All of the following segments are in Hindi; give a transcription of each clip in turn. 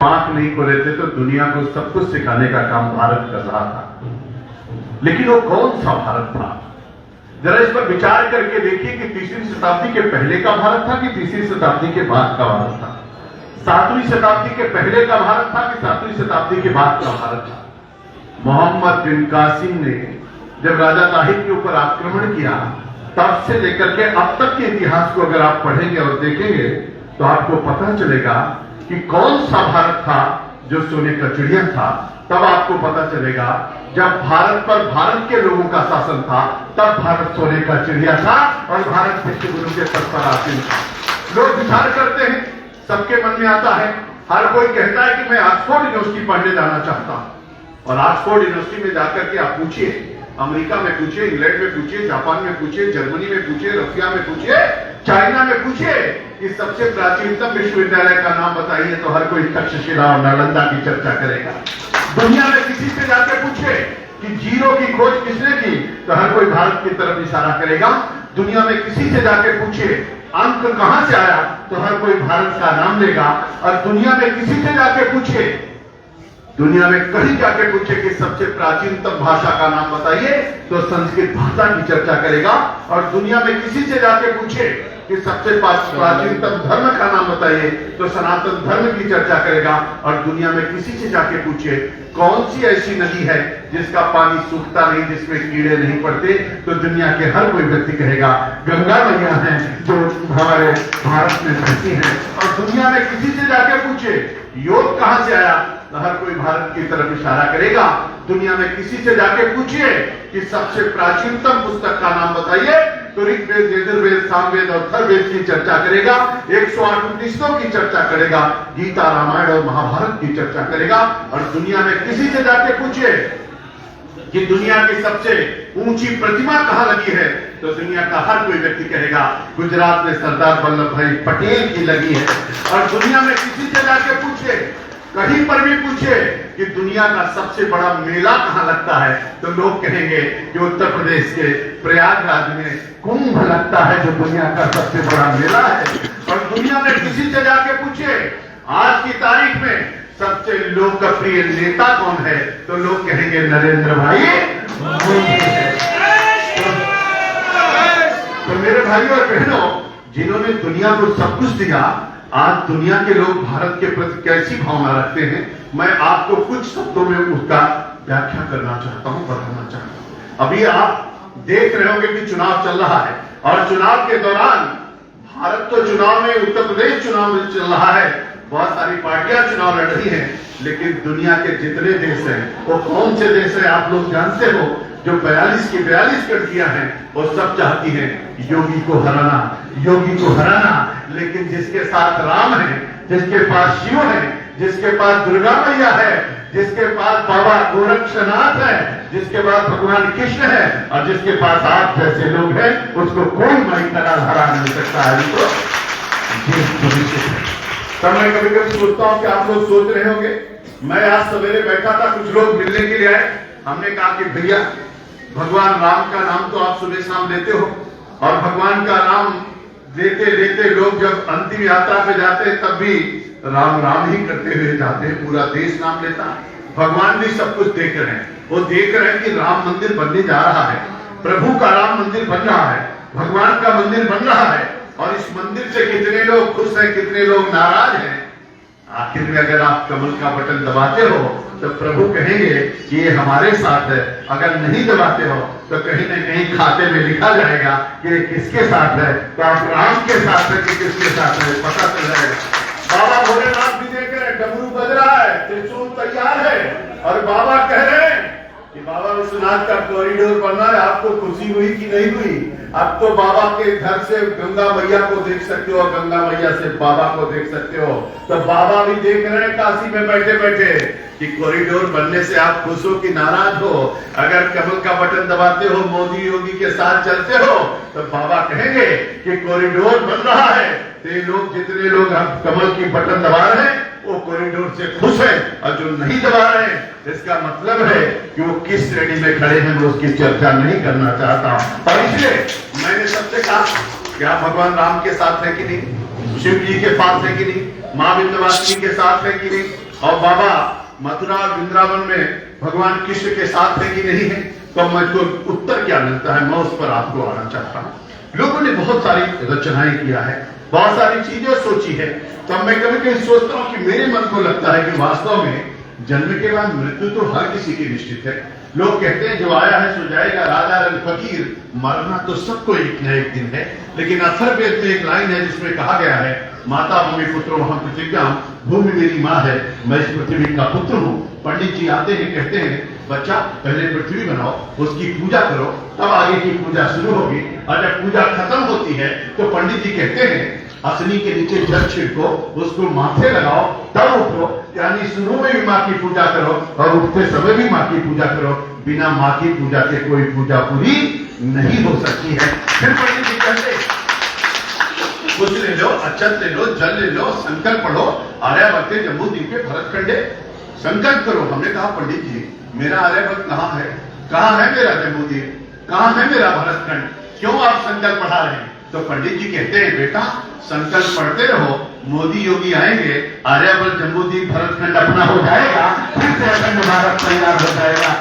आंख नहीं खोले थे तो दुनिया को सब कुछ सिखाने का काम भारत कर रहा था। लेकिन वो कौन सा भारत था? जरा इस पर विचार करके देखिए कि तीसरी शताब्दी के पहले का भारत था कि तीसरी शताब्दी के बाद का भारत था, सातवीं शताब्दी के पहले का भारत था कि सातवीं शताब्दी के बाद का भारत था। मोहम्मद बिन कासिम ने जब राजा ताहिर के ऊपर आक्रमण किया, तब से लेकर के अब तक के इतिहास को अगर आप पढ़ेंगे और देखेंगे तो आपको पता चलेगा कि कौन सा भारत था जो सोने का चिड़िया था। तब आपको पता चलेगा जब भारत पर भारत के लोगों का शासन था, तब भारत सोने का चिड़िया था और भारत विश्व गुरु के पद पर आसीन था। लोग विचार करते हैं, सबके मन में आता है, हर कोई कहता है कि मैं ऑक्सफोर्ड यूनिवर्सिटी पढ़ने जाना चाहता हूं। और ऑक्सफोर्ड यूनिवर्सिटी में जाकर के आप पूछिए, अमेरिका में पूछिए, इंग्लैंड में पूछिए, जापान में पूछिए, जर्मनी में पूछिए, रशिया में पूछिए, चाइना में पूछिए कि सबसे प्राचीनतम विश्वविद्यालय का नाम बताइए, तो हर कोई तक्षशिला और नालंदा की चर्चा करेगा। दुनिया में किसी से जाके पूछे कि जीरो की खोज किसने की, तो हर कोई भारत की तरफ इशारा करेगा। दुनिया में किसी से जाके पूछे अंक कहां से आया, तो हर कोई भारत का नाम लेगा। और दुनिया में किसी से जाके पूछे, दुनिया में कहीं जाके पूछे कि सबसे प्राचीनतम भाषा का नाम बताइए, तो संस्कृत भाषा की चर्चा करेगा। और दुनिया में किसी से जाके पूछे कि सबसे प्राचीनतम धर्म का नाम बताइए, तो सनातन धर्म की चर्चा करेगा। और दुनिया में किसी से जाके पूछे कौन सी ऐसी नदी है जिसका पानी सूखता नहीं, जिसमें कीड़े नहीं पड़ते, तो दुनिया के हर कोई व्यक्ति कहेगा गंगा मैया है जो हमारे भारत में बहती है। और दुनिया में किसी से जाके पूछे योग कहां से आया, तो हर कोई भारत की तरफ इशारा करेगा। दुनिया में किसी से जाके पूछिए कि सबसे प्राचीनतम पुस्तक का नाम बताइए, तो ऋग्वेद, यजुर्वेद, सामवेद और अथर्ववेद की चर्चा करेगा, 108 उपनिषदों की चर्चा करेगा, गीता, रामायण और महाभारत की चर्चा करेगा। और दुनिया में किसी से जाके पूछिए कि दुनिया की सबसे ऊंची प्रतिमा कहां लगी है, तो दुनिया का हर कोई व्यक्ति कहेगा गुजरात में सरदार वल्लभ भाई पटेल की लगी है। और दुनिया में किसी से जाके पूछे, कहीं पर भी पूछे कि दुनिया का सबसे बड़ा मेला कहां लगता है, तो लोग कहेंगे कि उत्तर प्रदेश के प्रयागराज में कुंभ लगता है, जो दुनिया का सबसे बड़ा मेला है। और दुनिया में किसी से जाके पूछे आज की तारीख में सबसे लोकप्रिय नेता कौन है, तो लोग कहेंगे नरेंद्र भाई मोदी है। तो मेरे भाइयों और बहनों, जिन्होंने दुनिया को सब कुछ दिया, आज दुनिया के लोग भारत के प्रति कैसी भावना रखते हैं, मैं आपको कुछ शब्दों में उसका व्याख्या करना चाहता हूं, बताना चाहता हूं। अभी आप देख रहे होंगे कि चुनाव चल रहा है, और चुनाव के दौरान भारत तो चुनाव में, उत्तर प्रदेश चुनाव में चल रहा है, बहुत सारी पार्टियां चुनाव लड़ रही हैं। लेकिन दुनिया के जितने देश हैं, वो कौन से देश हैं आप लोग जानते हो? जो 42 की 42 कंट्रियां हैं, वो सब चाहती हैं योगी को हराना, योगी को हराना। लेकिन जिसके साथ राम है, जिसके पास शिव है, जिसके पास दुर्गा मैया है, जिसके पास बाबा गोरक्षनाथ है, जिसके पास भगवान कृष्ण है, और जिसके पास आप जैसे लोग हैं, उसको कोई माई तरह हरा नहीं सकता है। तो मैं कभी कभी सोचता हूं कि आप लोग सोच रहे होंगे, मैं आज सवेरे बैठा था, कुछ लोग मिलने के लिए आए। हमने कहा कि भैया भगवान राम का नाम तो आप सुबह शाम लेते हो, और भगवान का नाम लेते लेते लोग जब अंतिम यात्रा पे जाते हैं, तब भी राम राम ही करते हुए जाते हैं, पूरा देश नाम लेता है। भगवान भी सब कुछ देख रहे हैं, वो देख रहे हैं कि राम मंदिर बनने जा रहा है, प्रभु का राम मंदिर बन रहा है, भगवान का मंदिर बन रहा है। और इस मंदिर से कितने लोग खुश हैं, कितने लोग नाराज हैं। आखिर में अगर आप कमल का बटन दबाते हो, तो प्रभु कहेंगे कि ये हमारे साथ है। अगर नहीं दबाते हो, तो कहीं न कहीं खाते में लिखा जाएगा कि ये किसके साथ है, तो आप राम के साथ है कि किसके साथ है, पता चल जाएगा। बाबा भोलेनाथ भी देख रहे हैं, डमरू बज रहा है, त्रिशूल तैयार है, और बाबा कह रहे हैं कि बाबा विश्वनाथ का कॉरिडोर बना है। आपको खुशी हुई कि नहीं हुई? अब तो बाबा के घर से गंगा मैया को देख सकते हो, गंगा मैया से बाबा को देख सकते हो। तो बाबा भी देख रहे हैं काशी में बैठे बैठे कि कॉरिडोर बनने से आप खुश हो कि नाराज हो। अगर कमल का बटन दबाते हो, मोदी योगी के साथ चलते हो, तो बाबा कहेंगे कि कॉरिडोर बन रहा है। तो ये लोग, जितने लोग हम कमल की बटन दबा रहे हैं, वो कॉरिडोर से खुश है, और जो नहीं दबा रहे हैं, इसका मतलब है कि वो किस श्रेणी में खड़े हैं, मैं उसकी चर्चा नहीं करना चाहता। और इसलिए मैंने सबसे कहा कि आप भगवान राम के साथ है कि नहीं, शिव जी के पास है कि नहीं, मां विंध्यवासिनी के साथ है कि नहीं, और बाबा मथुरा वृंदावन में भगवान कृष्ण के साथ है कि नहीं है, तो मुझको उत्तर क्या मिलता है, मैं उस पर आपको आना चाहता हूं। लोगों ने बहुत सारी रचनाएं किया है, बहुत सारी चीजें सोची है, तो मैं कभी कभी सोचता हूं कि मेरे मन को लगता है कि वास्तव में जन्म के बाद मृत्यु तो हर किसी की निश्चित है। लोग कहते हैं जो आया है सो जाएगा, राजा रंग फकीर, मरना तो सबको एक न एक दिन है। लेकिन अथर्ववेद में एक लाइन है जिसमें कहा गया है, माता भूमि पुत्रो हम प्रतिज्ञा, भूमि मेरी माँ है, मैं इस पृथ्वी का पुत्र हूँ। पंडित जी आते हैं, कहते हैं बच्चा पहले पृथ्वी बनाओ, उसकी पूजा करो, तब आगे की पूजा शुरू होगी। और जब पूजा खत्म होती है तो पंडित जी कहते हैं असनी के नीचे जल छिड़को, उसको माथे लगाओ, तब उठो। यानी शुरू में भी माँ की पूजा करो और उठते समय भी माँ की पूजा करो। बिना माँ की पूजा के कोई पूजा पूरी नहीं हो सकती है। फिर पंडित जी कहते कुछ ले लो, अक्षत ले लो, जल ले लो, संकल्प पढ़ो, आर्यावर्ते जम्बूद्वीप पे भरतखंडे संकल्प करो। हमने कहा पंडित जी मेरा आर्यावर्त कहाँ है, कहाँ है मेरा जम्बूद्वीप, कहाँ है मेरा भरतखंड, क्यों आप संकल्प पढ़ा रहे हैं? तो पंडित जी कहते हैं बेटा संकल्प पढ़ते रहो, मोदी योगी आएंगे, आर्यावर्त जम्बूद्वीप भरतखंड अपना हो जाएगा, फिर से अखंड भारत तैयार हो जाएगा।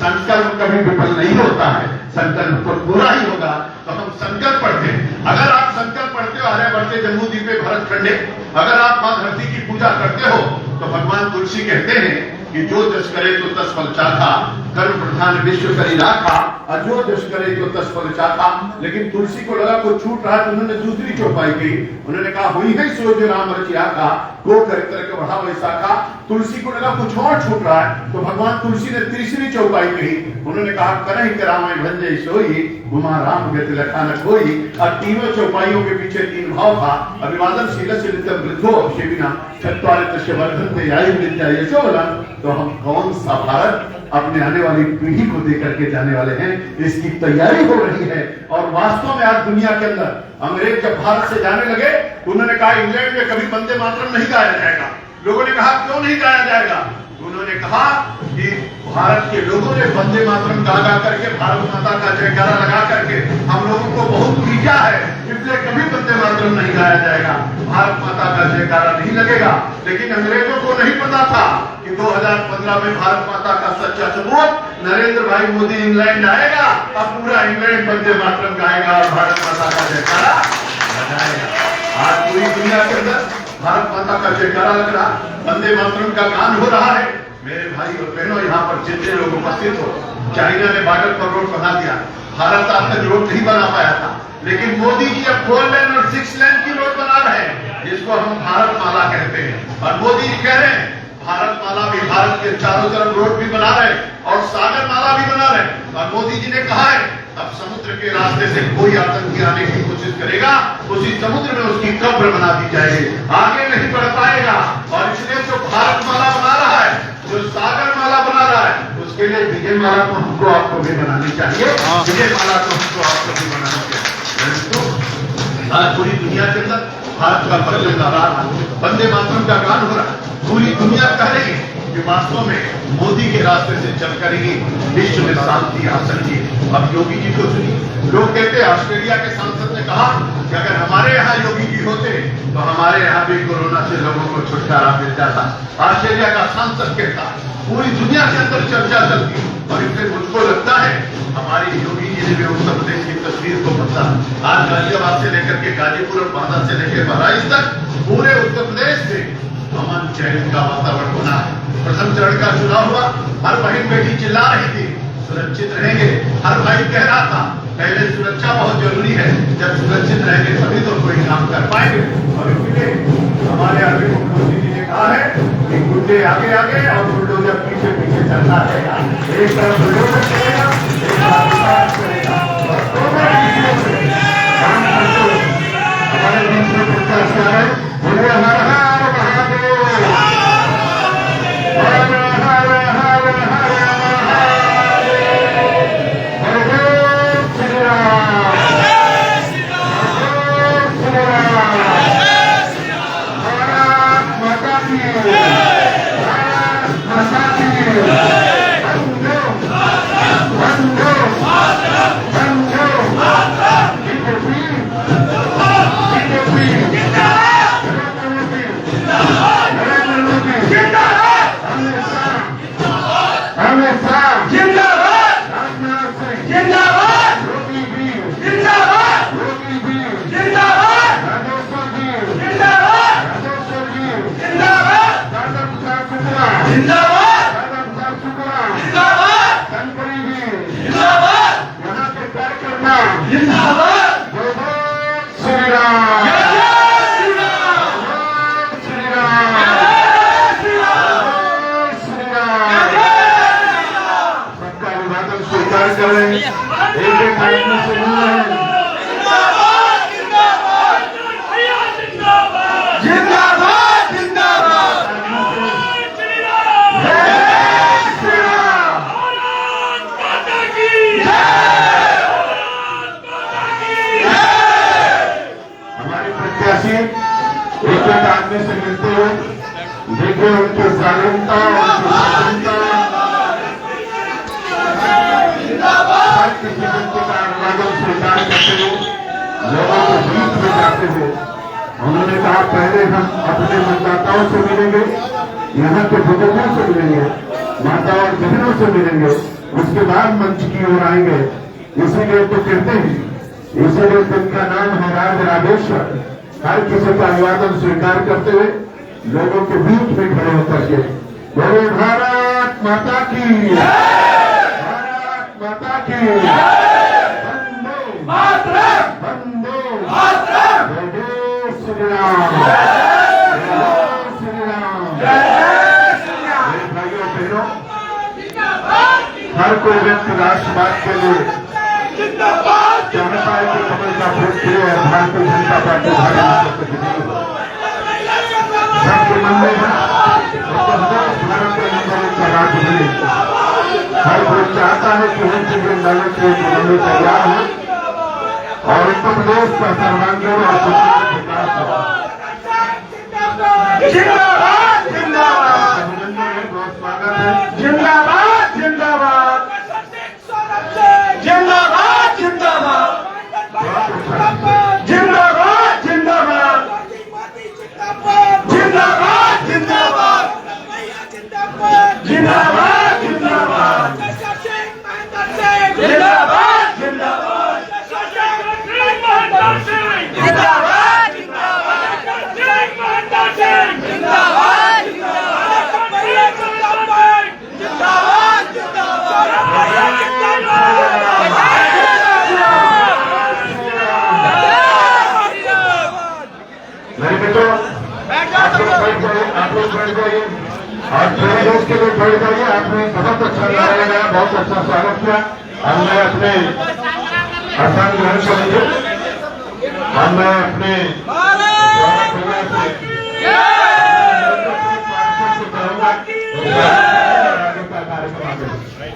संकल्प कभी विफल नहीं होता है, संकल्प तो पूरा ही होगा। तो हम संकल्प पढ़ते हैं। अगर आप संकल्प पढ़ते हो आर्यावर्त जम्बूद्वीप पे भरतखंडे, अगर आप मां धरती की पूजा करते हो, तो भगवान तुलसी कहते हैं कि जो जस करे तो तस फल चाखा, कर्म प्रधान विश्व करी राखा, और जो जस करे तो तस फल चाखा। लेकिन तुलसी को लगा कुछ छूट रहा है, तो उन्होंने दूसरी चौपाई की, उन्होंने कहा हुई है सो जो राम रचिया का, को कर बढ़ा वैसा का। तुलसी को लगा कुछ और छूट रहा है, तो भगवान तुलसी ने तीसरी चौपाई कही, उन्होंने कहा करहि करामय भंजय सोई, गुमा राम गति लखा न कोई। और तीनों चौपाइयों के पीछे तीन भाव था, अभिवादन शील शीलितम वृद्धो शिविना चत्वारित वर्धन्ते आयु विद्या यशोबलम। तो हम कौन सा भारत अपने आने वाली पीढ़ी को देकर के जाने वाले हैं, इसकी तैयारी हो रही है। और वास्तव में आज दुनिया के अंदर अंग्रेज जब भारत से जाने लगे, उन्होंने कहा इंग्लैंड में कभी वंदे मातरम नहीं गाया जाएगा। लोगों ने कहा क्यों नहीं गाया जाएगा? उन्होंने कहा कि भारत के लोगों ने वंदे मातरम गा गा करके, भारत माता का जयकारा लगा करके हम लोगों को बहुत पीटा है, इसलिए कभी वंदे मातरम नहीं गाया जाएगा, भारत माता का जयकारा नहीं लगेगा। लेकिन अंग्रेजों को नहीं पता था कि 2015 में भारत माता का सच्चा सबूत नरेंद्र भाई मोदी इंग्लैंड आएगा, अब पूरा इंग्लैंड वंदे मातरम गाएगा और भारत माता का जयकारा लगाएगा। आज पूरी दुनिया के अंदर भारत माता का जयकारा लग रहा, वंदे मातरम का गान हो रहा है। मेरे भाई और बहनों, यहाँ पर जितने लोग उपस्थित हो, चाइना ने बॉर्डर पर रोड बना दिया, भारत आज तक रोड नहीं बना पाया था, लेकिन मोदी जी अब 4 लेन और 6 लेन की रोड बना रहे हैं, जिसको हम भारत माला कहते हैं। और मोदी जी कह रहे हैं भारत माला भी, भारत के चारों तरफ रोड भी बना रहे और सागर माला भी बना रहे। और मोदी जी ने कहा है अब समुद्र के रास्ते से कोई आतंकी आने की कोशिश करेगा, उसी समुद्र में उसकी कब्र बना दी जाएगी, आगे नहीं बढ़ पाएगा। और इसलिए जो भारत माला बना रहा है, जो सागर माला बना रहा है, उसके लिए विजय माला तो हमको आपको भी बनानी चाहिए, विजय माला तो हमको आपको भी बनानी चाहिए। तो आज पूरी दुनिया के अंदर भारत का परिचय ला रहा है, वंदे मातरम का गान हो रहा है, पूरी दुनिया कह रही है कि वास्तव में मोदी के रास्ते से चलकर ही विश्व में शांति आ सकती है। अब योगी जी को सुनिए, लोग कहते हैं, ऑस्ट्रेलिया के सांसद ने कहा कि अगर हमारे यहाँ योगी जी होते तो हमारे यहाँ भी कोरोना से लोगों को छुटकारा मिल जाता। ऑस्ट्रेलिया का सांसद कहता, पूरी दुनिया के अंदर चर्चा चलती। और इसलिए मुझको लगता है हमारी योगी जी ने भी उत्तर प्रदेश की तस्वीर को बदला। आज गाजियाबाद से लेकर के गाजीपुर और बांदा से लेकर बहराइच तक पूरे उत्तर प्रदेश में अमन चैन का वातावरण बना है। प्रथम चरण का चुनाव हुआ, हर बहन बेटी चिल्ला रही थी सुरक्षित रहेंगे, हर भाई कह रहा था पहले सुरक्षा बहुत जरूरी है, जब सुरक्षित रहेंगे तभी तो कोई काम कर पाएंगे। और इसलिए हमारे आगे मुख्यमंत्री जी ने कहा है कि गुंडे आगे आगे और बुलडोजर पीछे पीछे चलता रहेगा, एक तरफ बुलडोजर चलेगा, एक तरफ विकास करेगा। और दोनों चीजों से काम करते हुए हमारे बीच में प्रत्याशी आ रहे, बोलिए हर हर महादेव, हर हर हर हर जिंदाबाद, शुक्ला जिंदाबाद, तनपुरी जी जिंदाबाद, यहाँ के कार्यकर्ता जिंदाबाद, जय जय श्री राम, जय जय श्री राम, जय श्री राम, जय श्री राम, जय श्री राम। जय श्री राम। सबका अभिवादन स्वीकार करें। एक एक आदमी से मिल रहे हैं। जिंदाबाद, जिंदाबाद, जिंदाबाद, जिंदाबाद, जिंदाबाद, श्री राम, जय श्री राम, भारत माता की जय, भारत माता की जय। हमारे प्रत्याशी एक एक आदमी से मिलते हुए देखिए उनकी साधनता, उनकी सचेतनता, हर किसी व्यक्ति का अभिवादन स्वीकार करते हुए लोगों के बीच में जाते हुए उन्होंने कहा पहले हम अपने मतदाताओं से मिलेंगे, यहाँ के बुजुर्गों से मिलेंगे, माता और बहनों से मिलेंगे, उसके बाद मंच की ओर आएंगे। इसीलिए तो कहते हैं, इसीलिए जिनका नाम है राज राजेश्वर, हर किसी का अभिवादन स्वीकार करते हुए लोगों के बीच में खड़े होकर के बोले भारत माता की, भारत माता की, वंदे मातरम, वंदे मातरम, जय जय श्री राम, जय श्री राम। मेरे भाइयों बहनों, हर कोई व्यक्ति राष्ट्रवाद के लिए चाहता है कि कमल का फूल खिले और भारतीय जनता पार्टी भारत सबके मन में है भारत के नंबर एक का राज्य बने। हर कोई चाहता है कि हम चीजें नगर के बनने तैयार हो और उत्तर प्रदेश का सर्वांगीण और सुदृढ़ विकास हो। जिंदाबाद, जिंदाबाद, अभिनंदन है, बहुत स्वागत है। जिंदाबाद, जिंदाबाद, जिंदाबाद, जिंदाबाद, जिंदाबाद, जिंदाबाद, जिंदाबाद, जिंदाबाद, जिंदाबाद, जिंदाबाद, जिंदाबाद, मेरे मित्रों, आप लोग बैठ जाइए, आप लोग बैठ जाइए और थोड़ी देर के लिए बैठ जाइए। आपने बहुत अच्छा लगाया, बहुत अच्छा स्वागत किया। अब मैं अपने आसान ग्रहण करेंगे। अब मैं अपने